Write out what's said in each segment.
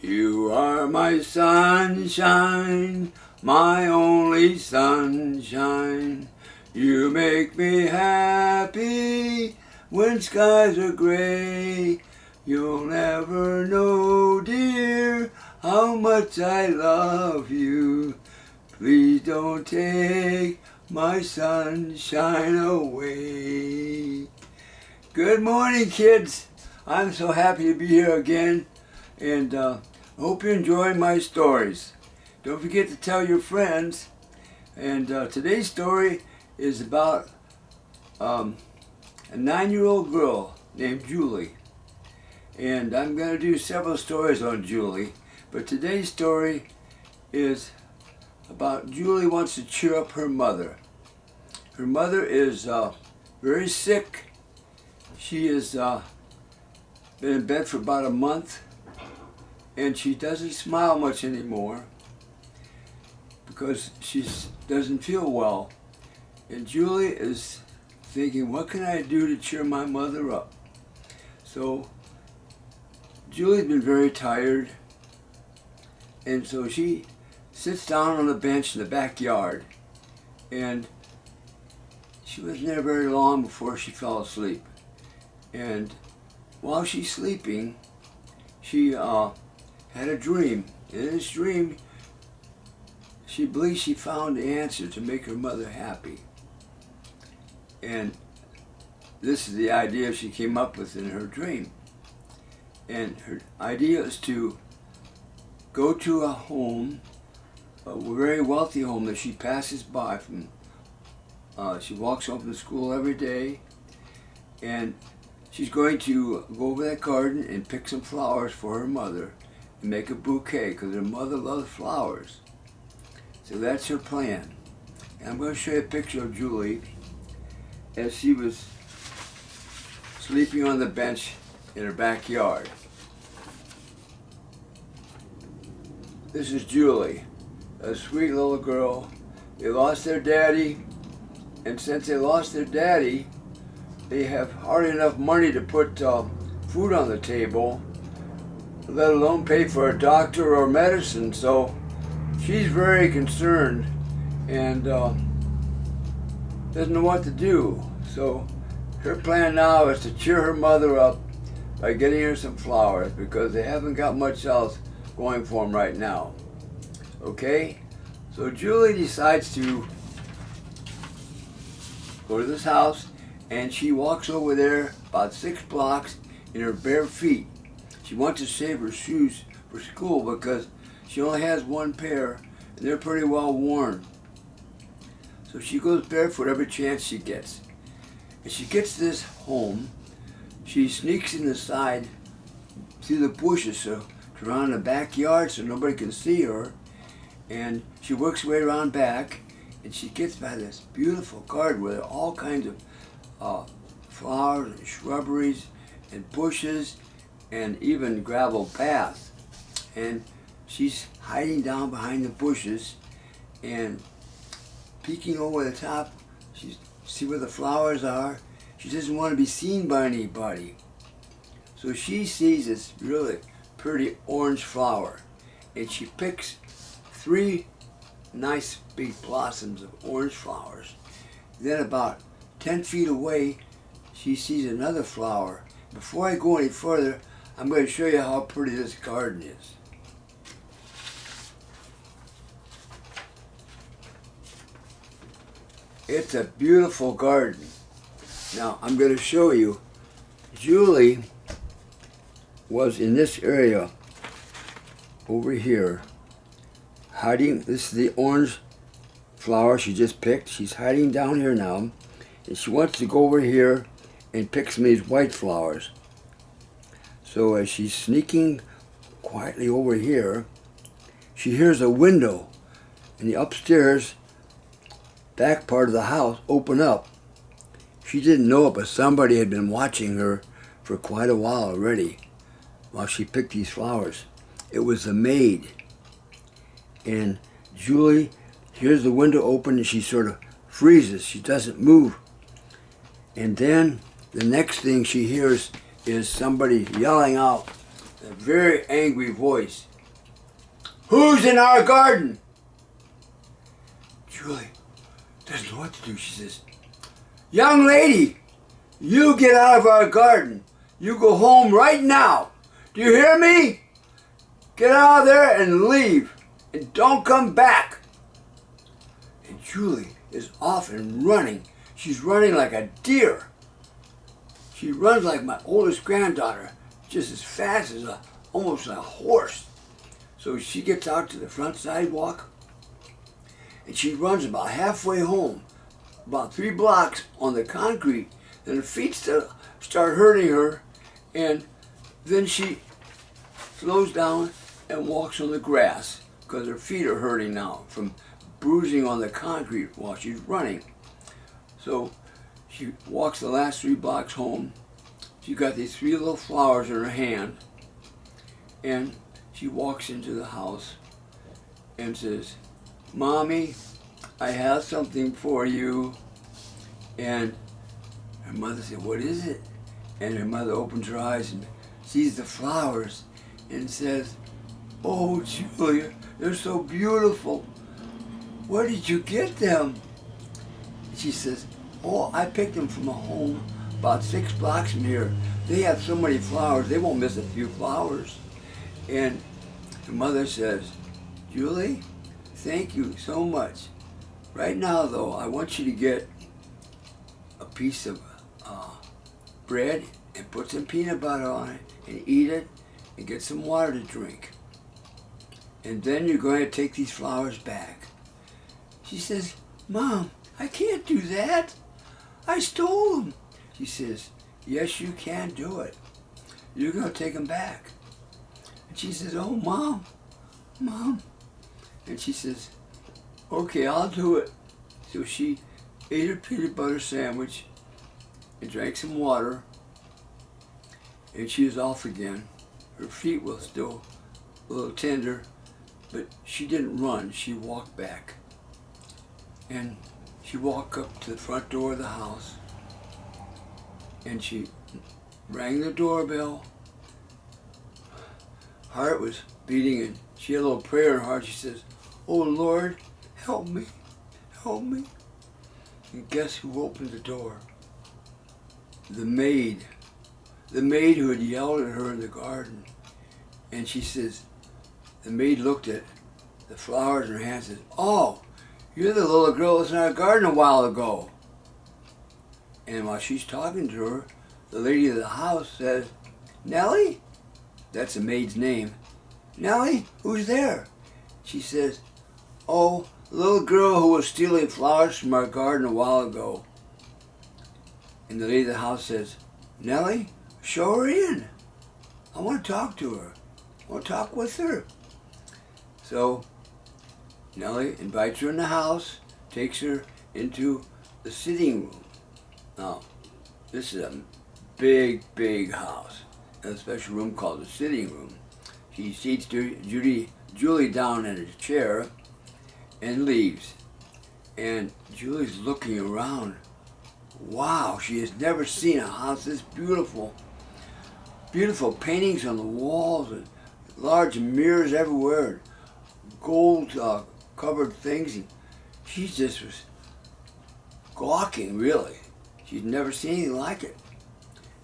You are my sunshine, my only sunshine. You make me happy when skies are gray. You'll never know, dear, how much I love you. Please don't take my sunshine away. Good morning, kids. I'm so happy to be here again, and I hope you're enjoying my stories. Don't forget to tell your friends. And today's story is about a 9-year-old girl named Julie. And I'm going to do several stories on Julie, but today's story is about Julie wants to cheer up her mother. Her mother is very sick. She has been in bed for about a month, and she doesn't smile much anymore because she doesn't feel well. And Julie is thinking, what can I do to cheer my mother up? So Julie's been very tired, and so she sits down on a bench in the backyard, and she wasn't there very long before she fell asleep. And while she's sleeping, she had a dream. In this dream, she believes she found the answer to make her mother happy. And this is the idea she came up with in her dream. And her idea is to go to a home, a very wealthy home that she passes by from. She walks home from school every day, and she's going to go over that garden and pick some flowers for her mother and make a bouquet because her mother loves flowers. So that's her plan. And I'm going to show you a picture of Julie as she was sleeping on the bench in her backyard. This is Julie, a sweet little girl. They lost their daddy, and since they lost their daddy, they have hardly enough money to put food on the table, let alone pay for a doctor or medicine. So she's very concerned and doesn't know what to do. So her plan now is to cheer her mother up by getting her some flowers because they haven't got much else going for them right now. Okay? So Julie decides to go to this house, and she walks over there about 6 blocks in her bare feet. She wants to save her shoes for school because she only has one pair and they're pretty well worn. So she goes barefoot every chance she gets. And she gets to this home. She sneaks in the side through the bushes around the backyard so nobody can see her. And she works her way around back, and she gets by this beautiful garden where there are all kinds of flowers and shrubberies and bushes and even gravel paths. And she's hiding down behind the bushes and peeking over the top. She see where the flowers are. She doesn't want to be seen by anybody. So she sees this really pretty orange flower, and she picks 3 nice big blossoms of orange flowers. Then about 10 feet away, she sees another flower. Before I go any further, I'm going to show you how pretty this garden is. It's a beautiful garden. Now I'm going to show you. Julie was in this area over here hiding. This is the orange flower she just picked. She's hiding down here now, and she wants to go over here and pick some of these white flowers. So as she's sneaking quietly over here, she hears a window in the upstairs back part of the house open up. She didn't know it, but somebody had been watching her for quite a while already while she picked these flowers. It was the maid. And Julie hears the window open, and she sort of freezes. She doesn't move. And then the next thing she hears is somebody yelling out in a very angry voice, Who's in our garden? Julie doesn't know what to do. She says, young lady, you get out of our garden. You go home right now. Do you hear me? Get out of there and leave. And don't come back. And Julie is off and running. She's running like a deer. She runs like my oldest granddaughter, just as fast as almost a horse. So she gets out to the front sidewalk, and she runs about halfway home, about 3 blocks on the concrete. Then her feet start hurting her, and then she slows down and walks on the grass because her feet are hurting now from bruising on the concrete while she's running. So she walks the last 3 blocks home. She got these 3 little flowers in her hand, and she walks into the house and says, Mommy, I have something for you. And her mother said, what is it? And her mother opens her eyes and sees the flowers and says, oh, Julia, they're so beautiful. Where did you get them? She says, oh, I picked them from a home about 6 blocks from here. They have so many flowers, they won't miss a few flowers. And her mother says, Julie, thank you so much. Right now, though, I want you to get a piece of bread and put some peanut butter on it and eat it and get some water to drink. And then you're going to take these flowers back. She says, Mom, I can't do that. I stole them. She says, yes, you can do it. You're going to take them back. And she says, oh, Mom. And she says, okay, I'll do it. So she ate her peanut butter sandwich and drank some water, and she was off again. Her feet were still a little tender, but she didn't run. She walked back. And she walked up to the front door of the house, and she rang the doorbell. Heart was beating, and she had a little prayer in her heart. She says, oh, Lord, help me, help me. And guess who opened the door? The maid who had yelled at her in the garden. And she says, the maid looked at the flowers in her hand and says, oh, you're the little girl that was in our garden a while ago. And while she's talking to her, the lady of the house says, Nellie? That's the maid's name. Nellie, who's there? She says, oh, the little girl who was stealing flowers from our garden a while ago. And the lady of the house says, Nellie, show her in. I want to talk to her. I want to talk with her. So Nellie invites her in the house, takes her into the sitting room. Now, this is a big, big house. A special room called the sitting room. She seats Julie down in a chair and leaves. And Julie's looking around. Wow, she has never seen a house this beautiful. Beautiful paintings on the walls and large mirrors everywhere. Gold covered things. And she just was gawking, really. She'd never seen anything like it.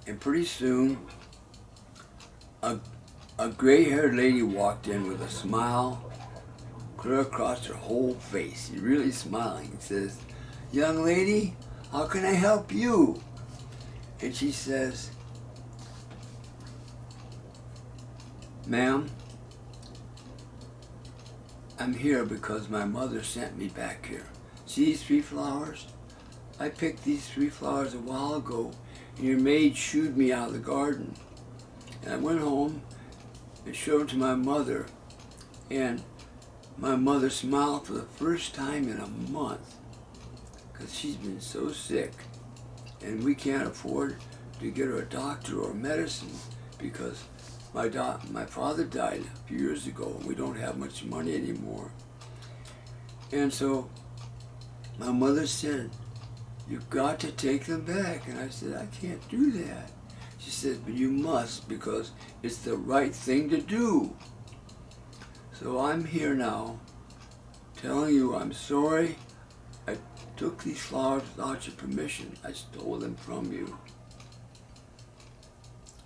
And pretty soon, a gray-haired lady walked in with a smile clear across her whole face. She's really smiling and says, young lady, how can I help you? And she says, ma'am, I'm here because my mother sent me back here. See these 3 flowers? I picked these 3 flowers a while ago, and your maid shooed me out of the garden. And I went home and showed them to my mother, and my mother smiled for the first time in a month because she's been so sick, and we can't afford to get her a doctor or medicine because my father died a few years ago, and we don't have much money anymore. And so my mother said, you've got to take them back. And I said, I can't do that. She said, but you must, because it's the right thing to do. So I'm here now telling you I'm sorry I took these flowers without your permission. I stole them from you.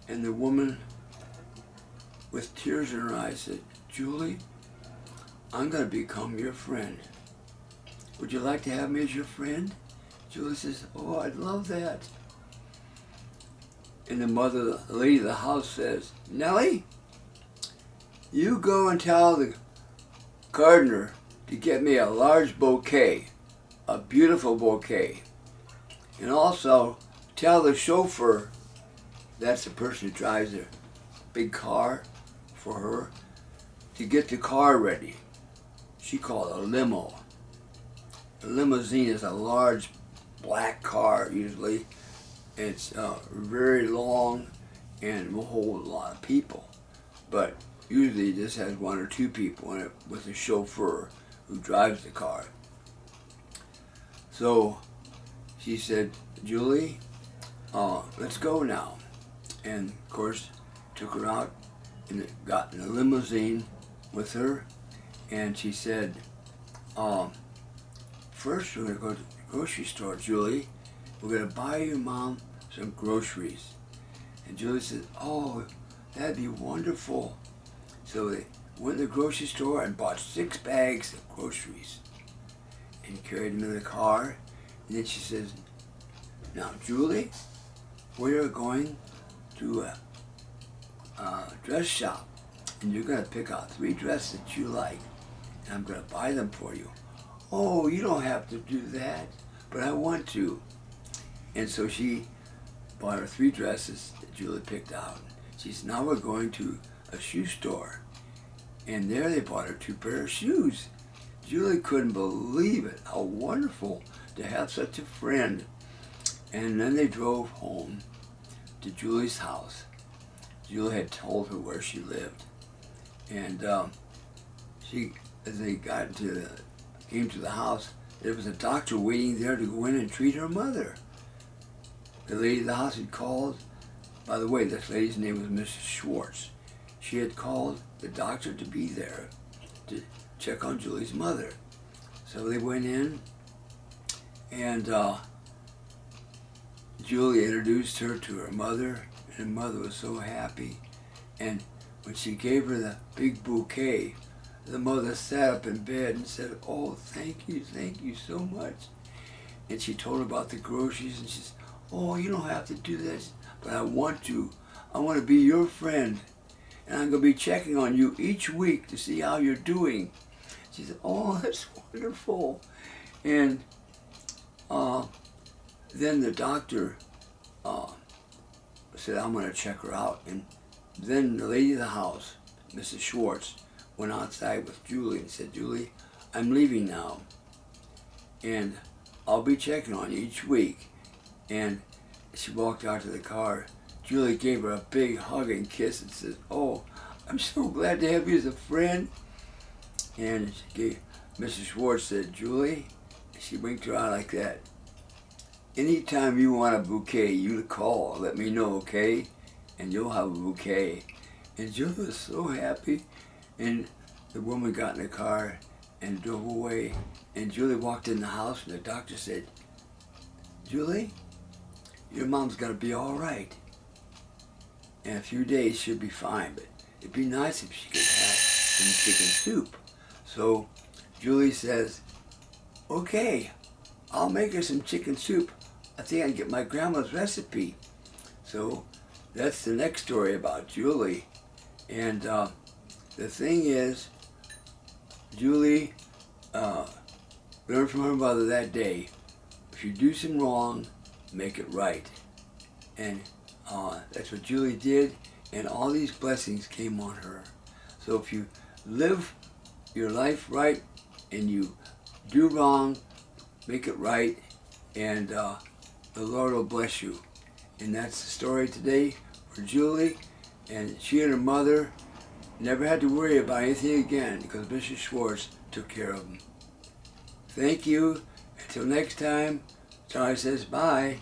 And the woman with tears in her eyes said, Julie, I'm going to become your friend. Would you like to have me as your friend? Julie says, oh, I'd love that. And the lady of the house says, Nellie, you go and tell the gardener to get me a large bouquet, a beautiful bouquet. And also tell the chauffeur, that's the person who drives a big car for her, to get the car ready. She called it a limo. A limousine is a large black car usually. It's very long and will hold a lot of people. But usually it just has one or two people in it with a chauffeur who drives the car. So she said, Julie, let's go now. And of course, took her out and got in a limousine with her. And she said, first we're going to go to the grocery store, Julie. We're going to buy your mom some groceries. And Julie said, oh, that'd be wonderful. So they went to the grocery store and bought 6 bags of groceries and carried them in the car. And then she says, now, Julie, we are going to a dress shop, and you're going to pick out 3 dresses that you like, and I'm going to buy them for you. Oh, you don't have to do that, but I want to. And so she bought her 3 dresses that Julie picked out. She said, now we're going to a shoe store. And there they bought her 2 pairs of shoes. Julie couldn't believe it, how wonderful to have such a friend. And then they drove home to Julie's house. Julie had told her where she lived. And as they came to the house, there was a doctor waiting there to go in and treat her mother. The lady of the house had called. By the way, this lady's name was Mrs. Schwartz. She had called the doctor to be there to check on Julie's mother. So they went in, and Julie introduced her to her mother, and her mother was so happy. And when she gave her the big bouquet, the mother sat up in bed and said, oh, thank you so much. And she told her about the groceries, and she said, oh, you don't have to do this, but I want to. I want to be your friend, and I'm going to be checking on you each week to see how you're doing. She said, oh, that's wonderful. And then the doctor said, I'm going to check her out. And then the lady of the house, Mrs. Schwartz, went outside with Julie and said, Julie, I'm leaving now, and I'll be checking on you each week. And she walked out to the car. Julie gave her a big hug and kiss and said, oh, I'm so glad to have you as a friend. And Mrs. Schwartz said, Julie, she winked her eye like that. Anytime you want a bouquet, you call, let me know, okay? And you'll have a bouquet. And Julie was so happy. And the woman got in the car and drove away. And Julie walked in the house, and the doctor said, Julie, your mom's gonna be all right. In a few days, she'll be fine, but it'd be nice if she could have some chicken soup. So Julie says, okay, I'll make her some chicken soup. I think I can get my grandma's recipe. So that's the next story about Julie. And the thing is, Julie learned from her mother that day, if you do some wrong, make it right. And that's what Julie did, and all these blessings came on her. So if you live your life right and you do wrong, make it right, and the Lord will bless you. And that's the story today for Julie. And she and her mother never had to worry about anything again because Mrs. Schwartz took care of them. Thank you. Until next time, Charlie says bye.